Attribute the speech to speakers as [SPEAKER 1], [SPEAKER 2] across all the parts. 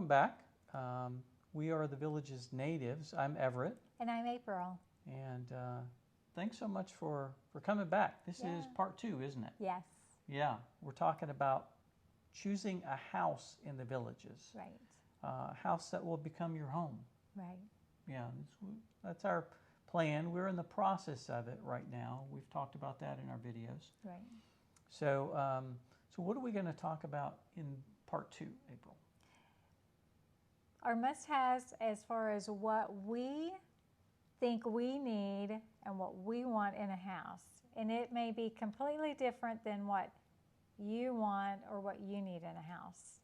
[SPEAKER 1] back. We are the Village's natives. I'm Everett.
[SPEAKER 2] And I'm April.
[SPEAKER 1] And thanks so much for coming back. This is part 2, isn't it?
[SPEAKER 2] Yes.
[SPEAKER 1] Yeah, we're talking about choosing a house in the Villages.
[SPEAKER 2] Right.
[SPEAKER 1] A house that will become your home.
[SPEAKER 2] Right.
[SPEAKER 1] Yeah, that's our plan. We're in the process of it right now. We've talked about that in our videos.
[SPEAKER 2] Right.
[SPEAKER 1] So, so what are we going to talk about in part 2, April?
[SPEAKER 2] Our must-haves as far as what we think we need and what we want in a house. And it may be completely different than what you want or what you need in a house.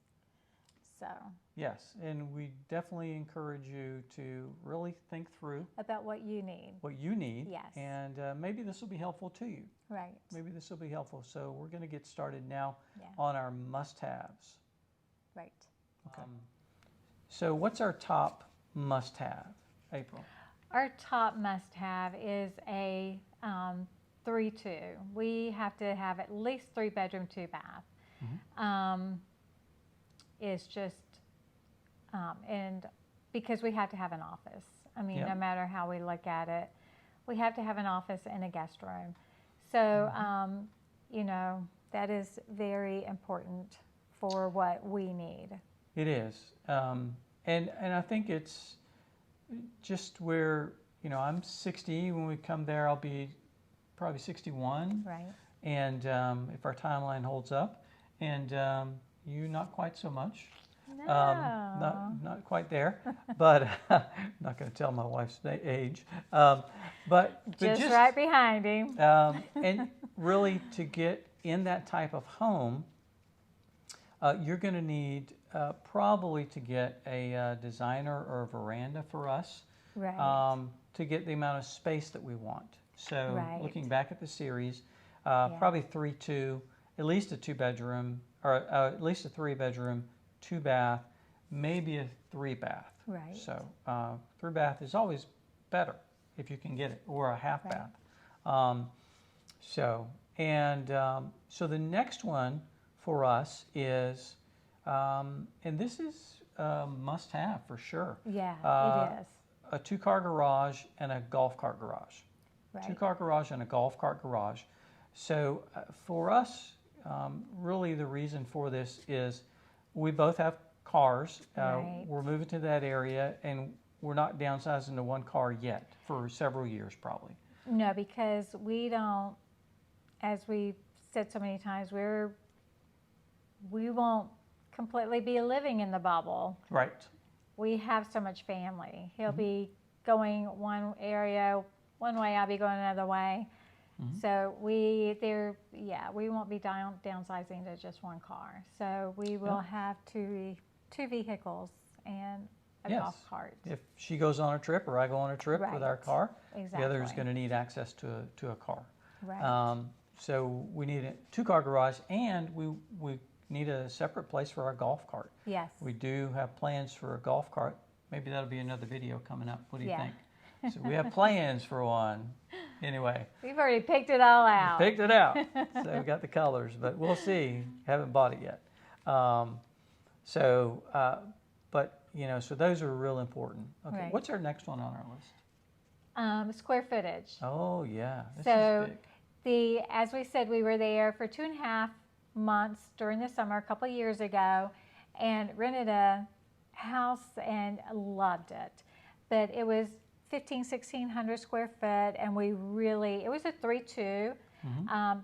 [SPEAKER 2] So.
[SPEAKER 1] Yes, and we definitely encourage you to really think through
[SPEAKER 2] about what you need.
[SPEAKER 1] What you need.
[SPEAKER 2] Yes.
[SPEAKER 1] And maybe this will be helpful to you.
[SPEAKER 2] Right.
[SPEAKER 1] Maybe this will be helpful. So we're going to get started now
[SPEAKER 2] Yeah.
[SPEAKER 1] on our must-haves.
[SPEAKER 2] Right.
[SPEAKER 1] Okay. So what's our top must-have, April?
[SPEAKER 2] Our top must-have is a 3-2. We have to have at least 3-bedroom, 2-bath.
[SPEAKER 1] Mm-hmm.
[SPEAKER 2] It's just, and because we have to have an office. I mean,
[SPEAKER 1] Yep.
[SPEAKER 2] No matter how we look at it, we have to have an office and a guest room. So, you know, that is very important for what we need.
[SPEAKER 1] It is. And I think it's just where, you know, I'm 60. When we come there, I'll be probably 61.
[SPEAKER 2] Right.
[SPEAKER 1] And if our timeline holds up. And you not quite so much.
[SPEAKER 2] No.
[SPEAKER 1] Not quite there. But I'm not going to tell my wife's age. But
[SPEAKER 2] just right behind him.
[SPEAKER 1] And really, to get in that type of home, you're going to need probably to get a designer or a veranda for us,
[SPEAKER 2] right.
[SPEAKER 1] To get the amount of space that we want. So
[SPEAKER 2] right.
[SPEAKER 1] Looking back at the series, probably 3-2, at least a 2-bedroom, or at least a 3-bedroom, 2-bath, maybe a 3-bath.
[SPEAKER 2] Right.
[SPEAKER 1] So 3-bath is always better if you can get it, or a half-bath.
[SPEAKER 2] Right.
[SPEAKER 1] So the next one for us is, and this is a must-have for sure.
[SPEAKER 2] Yeah, it is.
[SPEAKER 1] A 2-car garage and a golf cart garage.
[SPEAKER 2] Right.
[SPEAKER 1] 2-car garage and a golf cart garage. So for us, really the reason for this is we both have cars.
[SPEAKER 2] Right.
[SPEAKER 1] We're moving to that area, and we're not downsizing to 1 car yet for several years probably.
[SPEAKER 2] No, because we don't, as we've said so many times, we won't completely be living in the bubble.
[SPEAKER 1] Right.
[SPEAKER 2] We have so much family. He'll be going one area one way, I'll be going another way. So we won't be downsizing to just 1 car. So we will have two vehicles and a golf cart.
[SPEAKER 1] If she goes on a trip or I go on a trip with our car,
[SPEAKER 2] exactly.
[SPEAKER 1] the other is going to need access to a car.
[SPEAKER 2] Right.
[SPEAKER 1] So we need a 2-car garage, and we need a separate place for our golf cart.
[SPEAKER 2] Yes.
[SPEAKER 1] We do have plans for a golf cart. Maybe that'll be another video coming up. What do you think? So we have plans for one. Anyway.
[SPEAKER 2] We've already picked it all out.
[SPEAKER 1] We picked it out. So we got the colors, but we'll see. Haven't bought it yet. But you know, so those are real important. Okay.
[SPEAKER 2] Right.
[SPEAKER 1] What's our next one on our list?
[SPEAKER 2] Square footage.
[SPEAKER 1] Oh yeah. This
[SPEAKER 2] so
[SPEAKER 1] is big.
[SPEAKER 2] as we said, we were there for 2.5 months during the summer a couple of years ago, and rented a house and loved it. But it was 1,600 square foot, and it was a 3-2,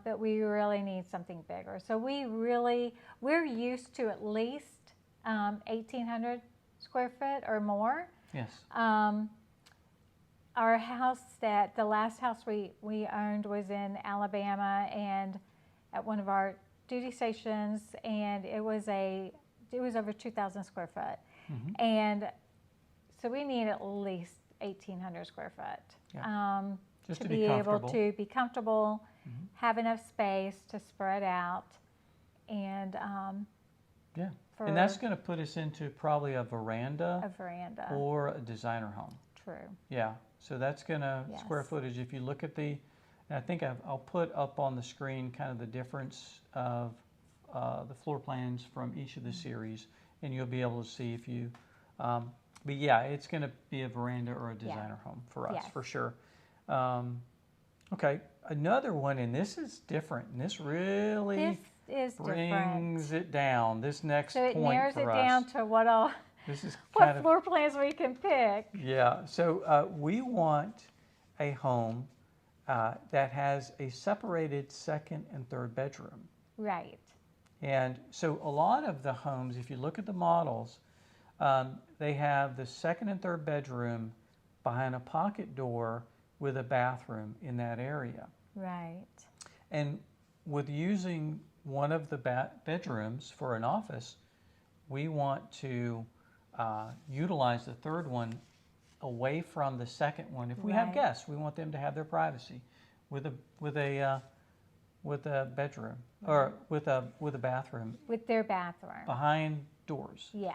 [SPEAKER 2] but we really need something bigger. So we're used to at least 1,800 square foot or more.
[SPEAKER 1] Yes.
[SPEAKER 2] Our house, the last house we owned was in Alabama, and at one of our duty stations, and it was over 2,000 square foot. And so we need at least 1,800 square foot
[SPEAKER 1] Just
[SPEAKER 2] to be able to be comfortable, have enough space to spread out, and
[SPEAKER 1] and that's going to put us into probably a veranda or a designer home.
[SPEAKER 2] True.
[SPEAKER 1] Yeah, so that's going to square footage. If you look at and I think I'll put up on the screen kind of the difference of the floor plans from each of the series, and you'll be able to see if you. But yeah, it's going to be a veranda or a designer home for us, for sure. Okay, another one, and this is different, and this really brings it down. This next
[SPEAKER 2] point for us. So it narrows it down to what floor plans we can pick.
[SPEAKER 1] Yeah, so we want a home that has a separated second and third bedroom.
[SPEAKER 2] Right.
[SPEAKER 1] And so a lot of the homes, if you look at the models, they have the second and third bedroom behind a pocket door with a bathroom in that area.
[SPEAKER 2] Right.
[SPEAKER 1] And with using one of the bedrooms for an office, we want to utilize the third one away from the second one. If we have guests, we want them to have their privacy with a bedroom or with a bathroom.
[SPEAKER 2] With their bathroom.
[SPEAKER 1] Behind doors.
[SPEAKER 2] Yes.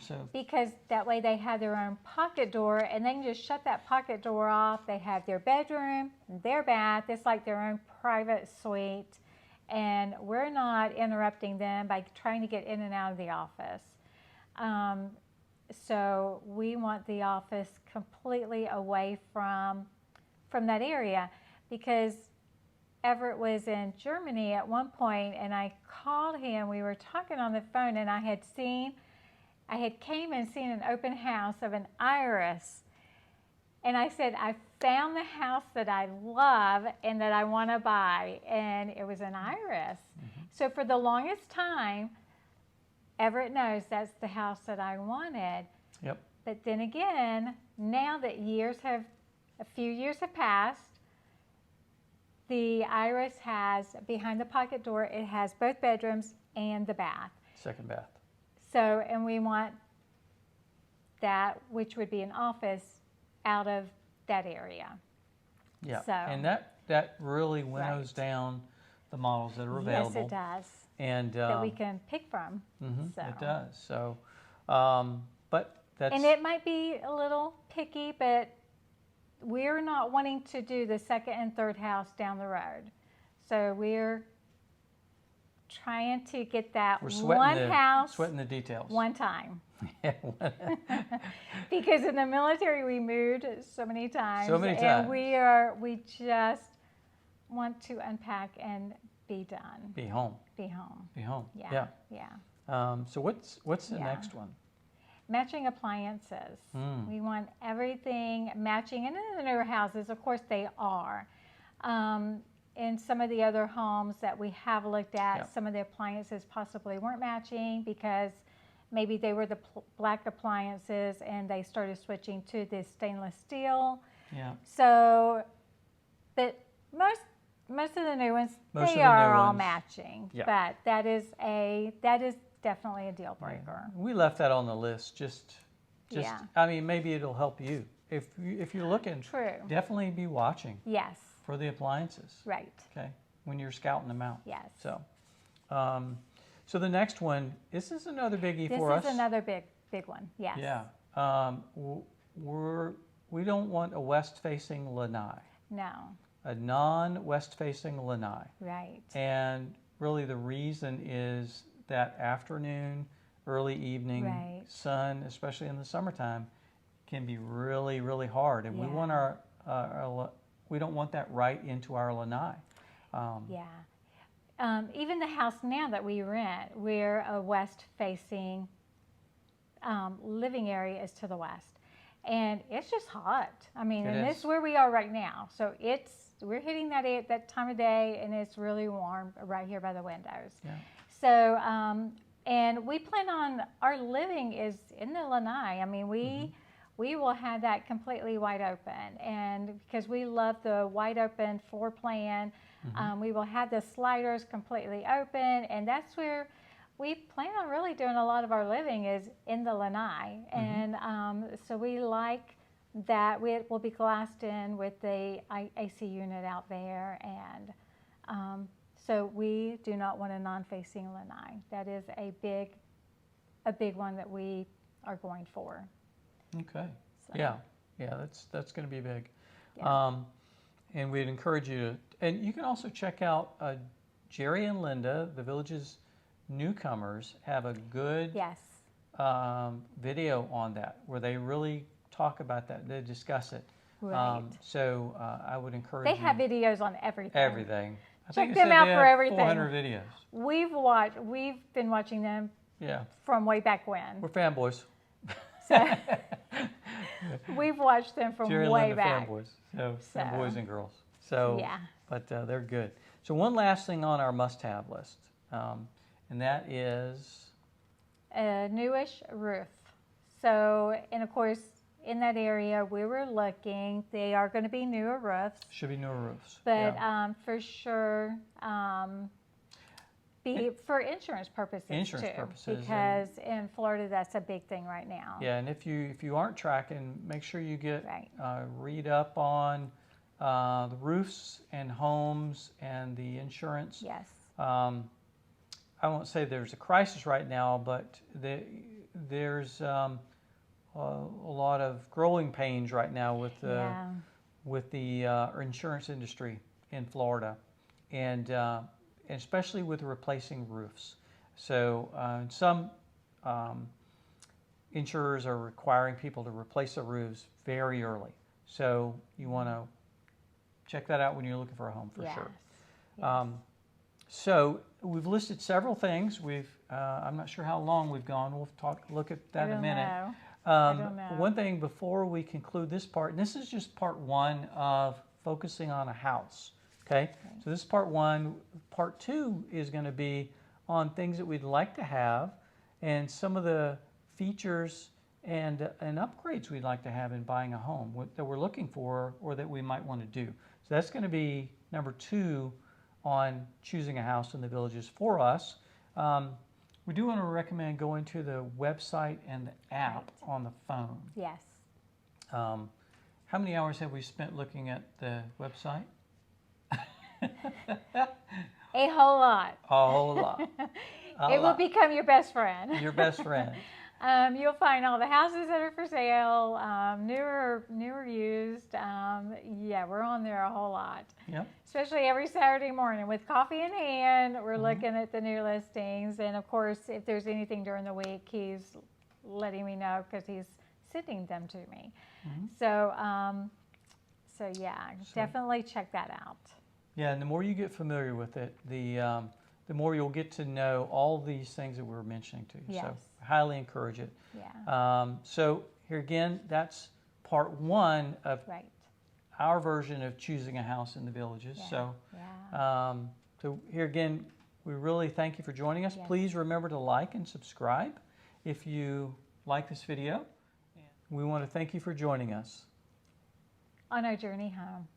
[SPEAKER 1] So
[SPEAKER 2] because that way they have their own pocket door, and they can just shut that pocket door off. They have their bedroom, their bath. It's like their own private suite, and we're not interrupting them by trying to get in and out of the office. So we want the office completely away from that area, because Everett was in Germany at one point, and I called him. We were talking on the phone, and I had came and seen an open house of an iris, and I said, I found the house that I love and that I want to buy, and it was an iris. So for the longest time, Everett knows that's the house that I wanted.
[SPEAKER 1] Yep.
[SPEAKER 2] But then again, now that a few years have passed, the iris has, behind the pocket door, it has both bedrooms and the bath.
[SPEAKER 1] Second bath.
[SPEAKER 2] So, and we want that, which would be an office, out of that area.
[SPEAKER 1] Yeah,
[SPEAKER 2] so,
[SPEAKER 1] and that really winnows down the models that are available.
[SPEAKER 2] Yes, it does.
[SPEAKER 1] And
[SPEAKER 2] that we can pick from. So.
[SPEAKER 1] It does. So, but that's...
[SPEAKER 2] And it might be a little picky, but we're not wanting to do the second and third house down the road. So we're trying to get that house,
[SPEAKER 1] sweating the details,
[SPEAKER 2] one time. Because in the military we moved so many times. And we just want to unpack and be done.
[SPEAKER 1] Be home.
[SPEAKER 2] Be home.
[SPEAKER 1] Be home.
[SPEAKER 2] Yeah. Yeah.
[SPEAKER 1] So what's the next one?
[SPEAKER 2] Matching appliances. We want everything matching. And in the newer houses, of course, they are. In some of the other homes that we have looked at, some of the appliances possibly weren't matching because maybe they were the black appliances and they started switching to the stainless steel.
[SPEAKER 1] Yeah.
[SPEAKER 2] So, but most of the new ones, they are all matching. Yeah. But that is definitely a deal breaker.
[SPEAKER 1] Yeah. We left that on the list. Just I mean, maybe it'll help you if you're looking.
[SPEAKER 2] True.
[SPEAKER 1] Definitely be watching.
[SPEAKER 2] Yes.
[SPEAKER 1] For the appliances.
[SPEAKER 2] Right.
[SPEAKER 1] Okay. When you're scouting them out.
[SPEAKER 2] Yes.
[SPEAKER 1] So, so the next one. This is another biggie for us.
[SPEAKER 2] This is another big one. Yes.
[SPEAKER 1] Yeah. We don't want a west-facing lanai.
[SPEAKER 2] No.
[SPEAKER 1] A non-west-facing lanai.
[SPEAKER 2] Right.
[SPEAKER 1] And really the reason is that afternoon, early evening sun, especially in the summertime, can be really, really hard. And we want we don't want that right into our lanai.
[SPEAKER 2] Even the house now that we rent, we're a west-facing living area is to the west. And it's just hot. I mean, this is where we are right now. So we're hitting that time of day, and it's really warm right here by the windows.
[SPEAKER 1] Yeah.
[SPEAKER 2] So, and we plan on, our living is in the lanai. I mean, we will have that completely wide open, and because we love the wide open floor plan, we will have the sliders completely open, and that's where we plan on really doing a lot of our living is in the lanai. And so we like that it will be glassed in with the AC unit out there, and so we do not want a non-facing lanai. That is a big one that we are going for.
[SPEAKER 1] Okay.
[SPEAKER 2] So.
[SPEAKER 1] Yeah, that's going to be big.
[SPEAKER 2] Yeah.
[SPEAKER 1] And we'd encourage you to, and you can also check out Jerry and Linda, the village's newcomers, have a good video on that where they really talk about that. They discuss it.
[SPEAKER 2] Right.
[SPEAKER 1] So I would encourage
[SPEAKER 2] They
[SPEAKER 1] you.
[SPEAKER 2] have videos on everything.
[SPEAKER 1] Everything. I
[SPEAKER 2] Check
[SPEAKER 1] think it
[SPEAKER 2] them
[SPEAKER 1] said
[SPEAKER 2] out
[SPEAKER 1] they
[SPEAKER 2] for
[SPEAKER 1] had
[SPEAKER 2] everything.
[SPEAKER 1] 400 videos.
[SPEAKER 2] We've been watching them
[SPEAKER 1] Yeah.
[SPEAKER 2] from way back when.
[SPEAKER 1] We're fanboys.
[SPEAKER 2] So we've watched them from
[SPEAKER 1] Jerry and
[SPEAKER 2] way
[SPEAKER 1] Linda
[SPEAKER 2] back.
[SPEAKER 1] fanboys. So
[SPEAKER 2] So,
[SPEAKER 1] fanboys and girls. So,
[SPEAKER 2] yeah.
[SPEAKER 1] but they're good. So one last thing on our must-have list, and that is
[SPEAKER 2] A Newish Roof. So, and of course, in that area we were looking, they are going to be newer roofs.
[SPEAKER 1] should be newer roofs.
[SPEAKER 2] But
[SPEAKER 1] yeah.
[SPEAKER 2] for sure, be for insurance purposes
[SPEAKER 1] Insurance
[SPEAKER 2] too,
[SPEAKER 1] purposes,
[SPEAKER 2] because in Florida that's a big thing right now.
[SPEAKER 1] Yeah, and if you aren't tracking, make sure you get
[SPEAKER 2] Right.
[SPEAKER 1] read up on the roofs and homes and the insurance.
[SPEAKER 2] Yes.
[SPEAKER 1] I won't say there's a crisis right now, but there's a lot of growing pains right now with the insurance industry in Florida, and especially with replacing roofs. So some insurers are requiring people to replace their roofs very early. So you want to check that out when you're looking for a home for sure.
[SPEAKER 2] Yes.
[SPEAKER 1] So we've listed several things. I'm not sure how long we've gone. We'll look at that in a minute.
[SPEAKER 2] I don't know.
[SPEAKER 1] One thing before we conclude this part, and this is just part one of focusing on a house. Okay, so this is part one. Part two is going to be on things that we'd like to have and some of the features and upgrades we'd like to have in buying a home that we're looking for or that we might want to do. So that's going to be number two on choosing a house in the Villages for us. We do want to recommend going to the website and the app on the phone.
[SPEAKER 2] Yes.
[SPEAKER 1] How many hours have we spent looking at the website?
[SPEAKER 2] A whole lot.
[SPEAKER 1] A whole lot.
[SPEAKER 2] It will become your best friend.
[SPEAKER 1] Your best friend.
[SPEAKER 2] You'll find all the houses that are for sale, newer used. Yeah, we're on there a whole lot.
[SPEAKER 1] Yep.
[SPEAKER 2] Especially every Saturday morning with coffee in hand, we're looking at the new listings. And of course, if there's anything during the week, he's letting me know because he's sending them to me. So yeah, definitely check that out.
[SPEAKER 1] Yeah, and the more you get familiar with it, the more you'll get to know all these things that we were mentioning to you.
[SPEAKER 2] Yes.
[SPEAKER 1] So highly encourage it.
[SPEAKER 2] Yeah.
[SPEAKER 1] So here again, that's part one of
[SPEAKER 2] Right.
[SPEAKER 1] our version of choosing a house in the Villages.
[SPEAKER 2] Yeah.
[SPEAKER 1] So,
[SPEAKER 2] Yeah.
[SPEAKER 1] so here again, we really thank you for joining us.
[SPEAKER 2] Yes.
[SPEAKER 1] Please remember to like and subscribe if you like this video. We want to thank you for joining us
[SPEAKER 2] On our journey home.